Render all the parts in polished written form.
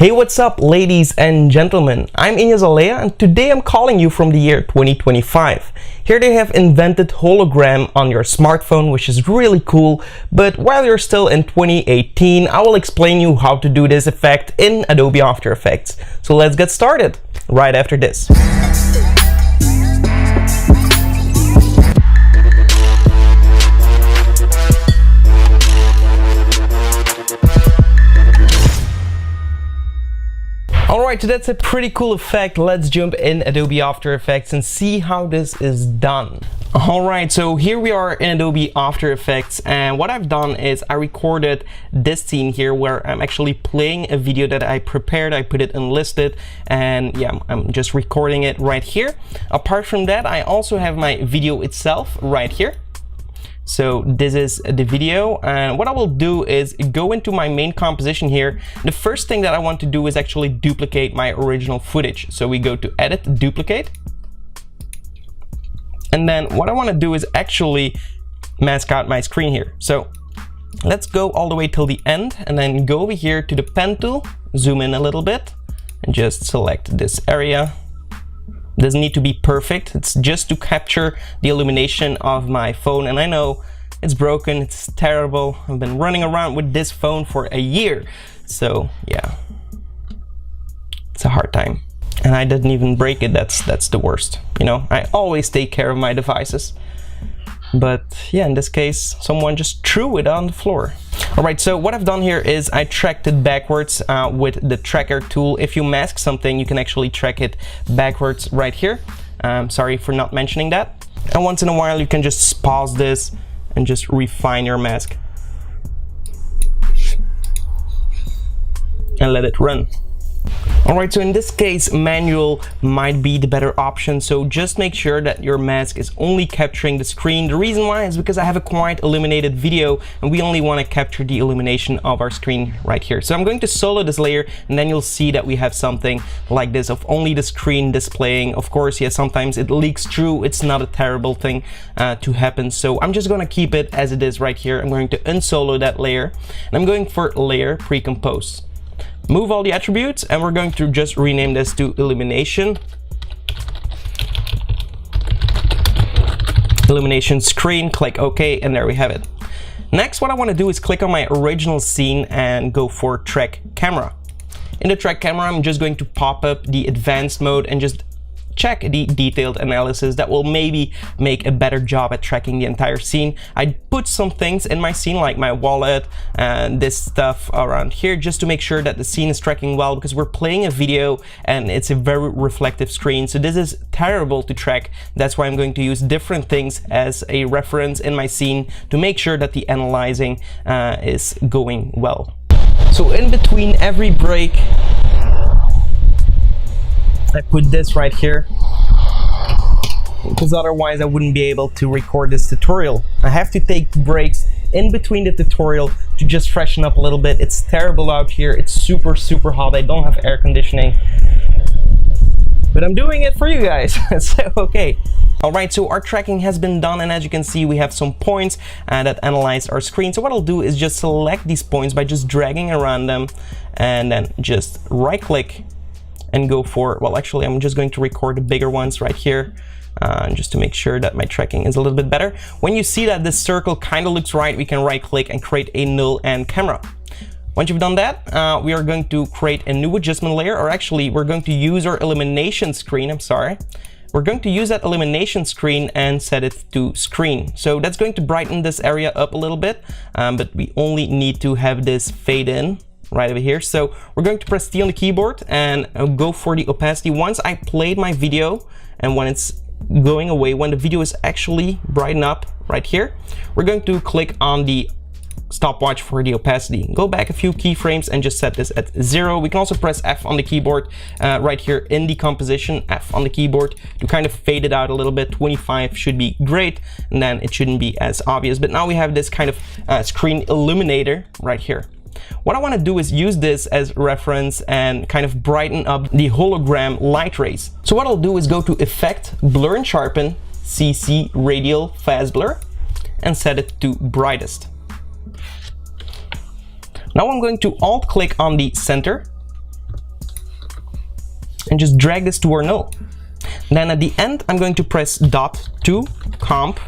Hey, what's up, ladies and gentlemen? I'm Ayuda, and today I'm calling you from the year 2025. Here they have invented hologram on your smartphone, which is really cool, but while you're still in 2018, I will explain you how to do this effect in Adobe After Effects. So let's get started right after this. Alright, so that's a pretty cool effect. Let's jump in Adobe After Effects and see how this is done. Alright, so here we are in Adobe After Effects, and what I've done is I recorded this scene here where I'm actually playing a video that I prepared. I put it enlisted, and yeah, I'm just recording it right here. Apart from that, I also have my video itself right here. So this is the video, and what I will do is go into my main composition here. The first thing that I want to do is actually duplicate my original footage. So we go to Edit, Duplicate. And then what I want to do is actually mask out my screen here. So let's go all the way till the end and then go over here to the pen tool, zoom in a little bit and just select this area. Doesn't need to be perfect, it's just to capture the illumination of my phone, and I know it's broken, it's terrible. I've been running around with this phone for a year, so yeah, it's a hard time. And I didn't even break it. That's the worst, you know. I always take care of my devices, but yeah, in this case someone just threw it on the floor. Alright, so what I've done here is I tracked it backwards with the tracker tool. If you mask something, you can actually track it backwards right here. Sorry for not mentioning that. And once in a while you can just pause this and just refine your mask and let it run. Alright, so in this case, manual might be the better option, so just make sure that your mask is only capturing the screen. The reason why is because I have a quite illuminated video and we only want to capture the illumination of our screen right here. So I'm going to solo this layer, and then you'll see that we have something like this of only the screen displaying. Of course, yeah, sometimes it leaks through. It's not a terrible thing to happen, so I'm just going to keep it as it is right here. I'm going to unsolo that layer, and I'm going for Layer, Pre-Compose. Move all the attributes, and we're going to just rename this to Illumination. Illumination Screen, click OK, and there we have it. Next, what I want to do is click on my original scene and go for Track Camera. In the Track Camera, I'm just going to pop up the Advanced mode and just check the detailed analysis. That will maybe make a better job at tracking the entire scene. I put some things in my scene like my wallet and this stuff around here just to make sure that the scene is tracking well, because we're playing a video and it's a very reflective screen, so this is terrible to track. That's why I'm going to use different things as a reference in my scene to make sure that the analyzing is going well. So in between every break I put this right here, because otherwise I wouldn't be able to record this tutorial. I have to take breaks in between the tutorial to just freshen up a little bit. It's terrible out here. It's super hot. I don't have air conditioning, but I'm doing it for you guys. So okay. Alright, so our tracking has been done, and as you can see we have some points that analyze our screen. So what I'll do is just select these points by just dragging around them and then just right click and go for, well, actually I'm just going to record the bigger ones right here just to make sure that my tracking is a little bit better. When you see that this circle kind of looks right, we can right click and create a null and camera. Once you've done that, we are going to create a new adjustment layer, or actually we're going to use our elimination screen. We're going to use that elimination screen and set it to screen. So that's going to brighten this area up a little bit, but we only need to have this fade in right over here. So we're going to press T on the keyboard and go for the opacity. Once I played my video and when it's going away, when the video is actually brighten up right here, we're going to click on the stopwatch for the opacity. Go back a few keyframes and just set this at 0. We can also press F on the keyboard right here in the composition, F on the keyboard, to kind of fade it out a little bit. 25 should be great, and then it shouldn't be as obvious. But now we have this kind of screen illuminator right here. What I want to do is use this as reference and kind of brighten up the hologram light rays. So what I'll do is go to Effect, Blur and Sharpen, CC Radial Fast Blur, and set it to brightest. Now I'm going to alt click on the center and just drag this to our null. Then at the end, I'm going to press dot to comp,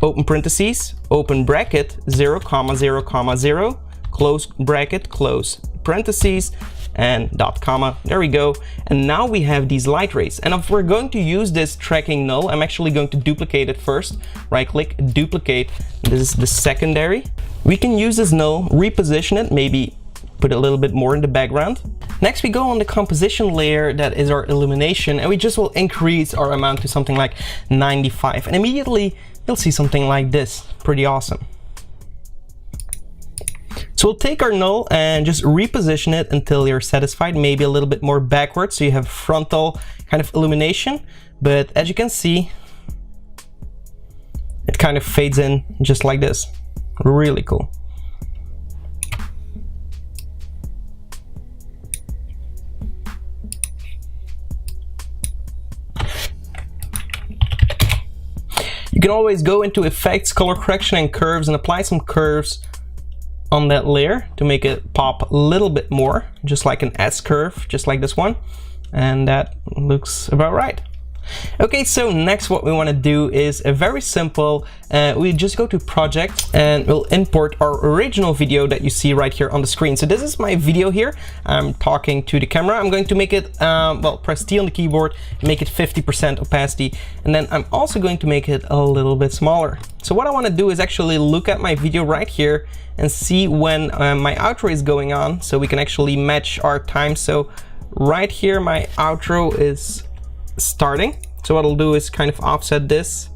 open parentheses, open bracket, 0, 0, 0, close bracket, close parentheses, and dot comma. There we go. And now we have these light rays. And if we're going to use this tracking null, I'm actually going to duplicate it first. Right click, duplicate. This is the secondary. We can use this null, reposition it, maybe put a little bit more in the background. Next, we go on the composition layer, that is our illumination, and we just will increase our amount to something like 95. And immediately you'll see something like this. Pretty awesome. So we'll take our null and just reposition it until you're satisfied, maybe a little bit more backwards, so you have frontal kind of illumination. But as you can see, it kind of fades in just like this. Really cool. You can always go into effects, color correction, and curves, and apply some curves on that layer to make it pop a little bit more, just like an S curve, just like this one. And that looks about right. Okay, so next what we want to do is a very simple, we just go to project and we'll import our original video that you see right here on the screen. So this is my video here. I'm talking to the camera. I'm going to make it, well, press T on the keyboard, make it 50% opacity. And then I'm also going to make it a little bit smaller. So what I want to do is actually look at my video right here and see when my outro is going on, so we can actually match our time. So right here, my outro is starting. So what I'll do is kind of offset this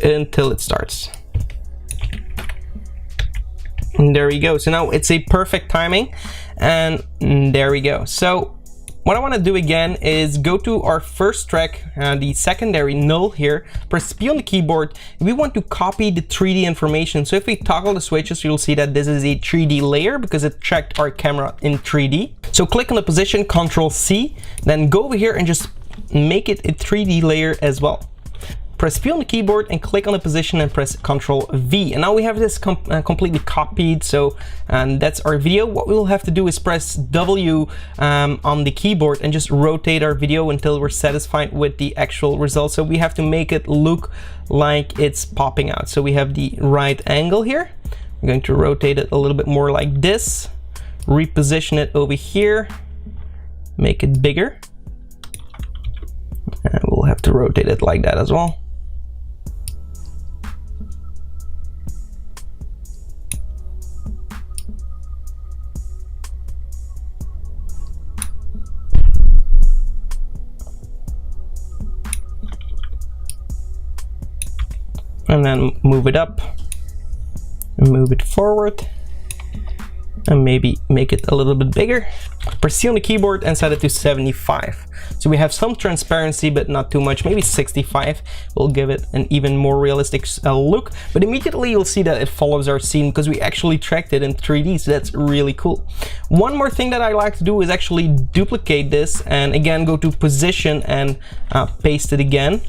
until it starts. And there we go. So now it's a perfect timing, and there we go. So what I want to do again is go to our first track, the secondary null here, press P on the keyboard. We want to copy the 3D information. So if we toggle the switches, you'll see that this is a 3D layer because it tracked our camera in 3D. So click on the position, Control C, then go over here and just make it a 3D layer as well. Press P on the keyboard and click on the position and press Control V. And now we have this completely copied. So that's our video. What we'll have to do is press W on the keyboard and just rotate our video until we're satisfied with the actual result. So we have to make it look like it's popping out. So we have the right angle here. I'm going to rotate it a little bit more like this. Reposition it over here. Make it bigger. And we'll have to rotate it like that as well. And then move it up and move it forward and maybe make it a little bit bigger. Press C on the keyboard and set it to 75. So we have some transparency, but not too much. Maybe 65 will give it an even more realistic look. But immediately you'll see that it follows our scene because we actually tracked it in 3D. So that's really cool. One more thing that I like to do is actually duplicate this and again go to position and paste it again.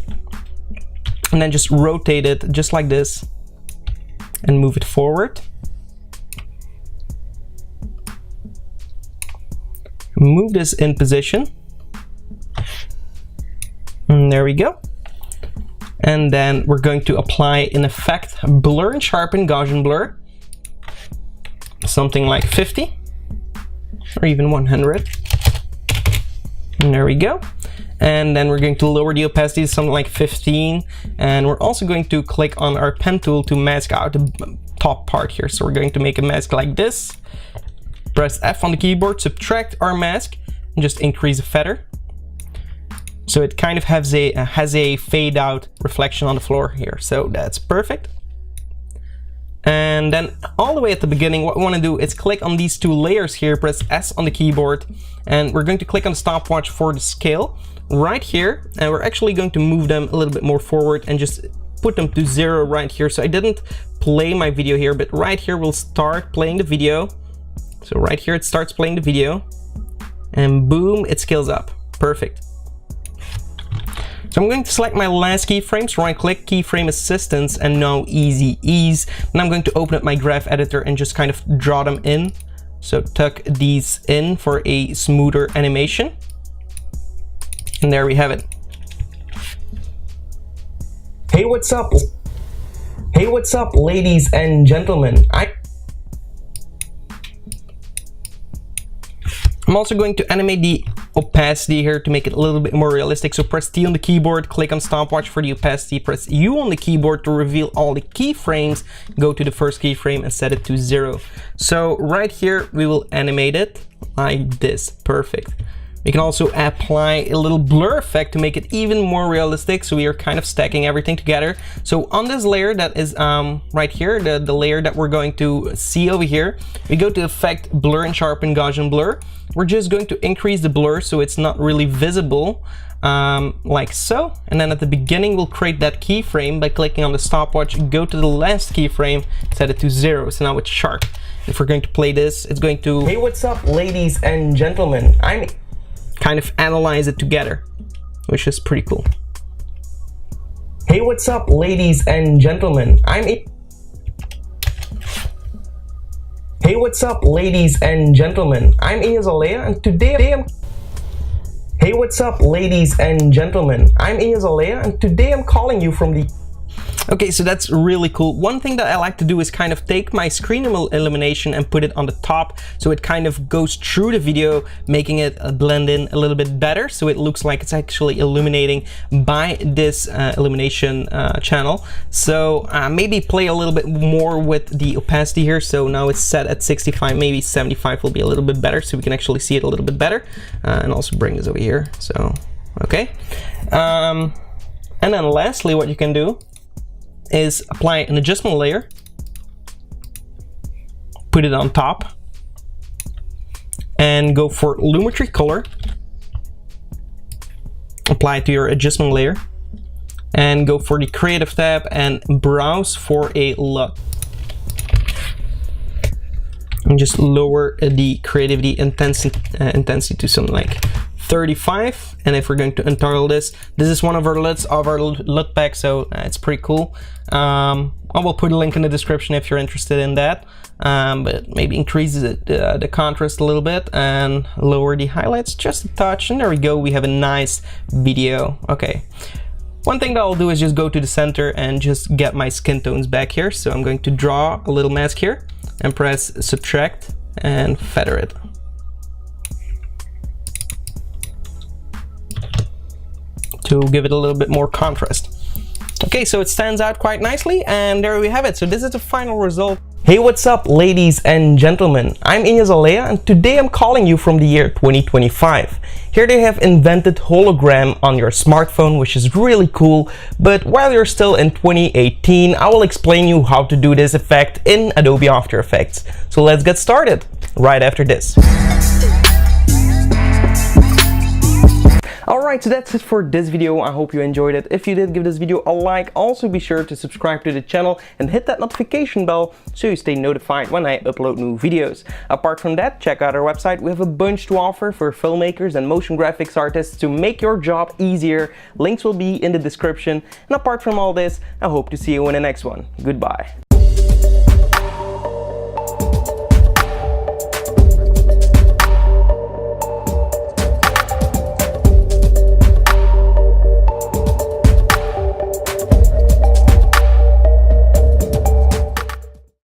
And then just rotate it just like this and move it forward. Move this in position. And there we go. And then we're going to apply an effect, blur and sharpen, Gaussian blur. Something like 50 or even 100. And there we go. And then we're going to lower the opacity to something like 15. And we're also going to click on our pen tool to mask out the top part here. So we're going to make a mask like this. Press F on the keyboard, subtract our mask, and just increase the feather. So it kind of has a fade out reflection on the floor here. So that's perfect. And then all the way at the beginning, what we want to do is click on these two layers here, press S on the keyboard, and we're going to click on the stopwatch for the scale right here. And we're actually going to move them a little bit more forward and just put them to 0 right here. So I didn't play my video here, but right here we'll start playing the video. So right here it starts playing the video and boom, it scales up. Perfect. So I'm going to select my last keyframes, right click, keyframe assistance, and now easy ease. And I'm going to open up my graph editor and just kind of draw them in. So tuck these in for a smoother animation. And there we have it. Hey, what's up? Hey, what's up, ladies and gentlemen? I'm also going to animate the opacity here to make it a little bit more realistic. So press T on the keyboard, click on stopwatch for the opacity, press U on the keyboard to reveal all the keyframes, go to the first keyframe and set it to 0. So right here, we will animate it like this. Perfect. We can also apply a little blur effect to make it even more realistic. So we are kind of stacking everything together. So on this layer that is right here, the layer that we're going to see over here, we go to Effect, Blur and Sharpen, Gaussian Blur. We're just going to increase the blur so it's not really visible, like so. And then at the beginning, we'll create that keyframe by clicking on the stopwatch, go to the last keyframe, set it to 0. So now it's sharp. If we're going to play this, it's going to, hey, what's up, ladies and gentlemen? I'm kind of analyze it together, which is pretty cool. Hey, what's up, ladies and gentlemen? Hey, what's up, ladies and gentlemen? I'm Ayuda, and today I'm... Hey, what's up, ladies and gentlemen? I'm Ayuda, and today I'm calling you from the... Okay, so that's really cool. One thing that I like to do is kind of take my screen illumination and put it on the top, so it kind of goes through the video, making it blend in a little bit better, so it looks like it's actually illuminating by this illumination channel. So maybe play a little bit more with the opacity here. So now it's set at 65, maybe 75 will be a little bit better, so we can actually see it a little bit better. And also bring this over here. So okay, and then lastly, what you can do is apply an adjustment layer, put it on top, and go for Lumetri color, apply it to your adjustment layer, and go for the creative tab and browse for a LUT. And just lower the creativity intensity to something like 35. And if we're going to untoggle this is one of our LUTs of our LUT pack, so it's pretty cool. I will put a link in the description if you're interested in that, but maybe increases it, the contrast a little bit and lower the highlights just a touch, and there we go, we have a nice video. Okay, one thing that I'll do is just go to the center and just get my skin tones back here. So I'm going to draw a little mask here and press subtract and feather it. To give it a little bit more contrast. Okay, so it stands out quite nicely, and there we have it. So this is the final result. Hey, what's up, ladies and gentlemen? I'm Ayuda, and today I'm calling you from the year 2025. Here they have invented hologram on your smartphone, which is really cool. But while you're still in 2018, I will explain you how to do this effect in Adobe After Effects. So let's get started right after this. Alright, so that's it for this video. I hope you enjoyed it. If you did, give this video a like. Also be sure to subscribe to the channel and hit that notification bell so you stay notified when I upload new videos. Apart from that, check out our website. We have a bunch to offer for filmmakers and motion graphics artists to make your job easier. Links will be in the description. And apart from all this, I hope to see you in the next one. Goodbye.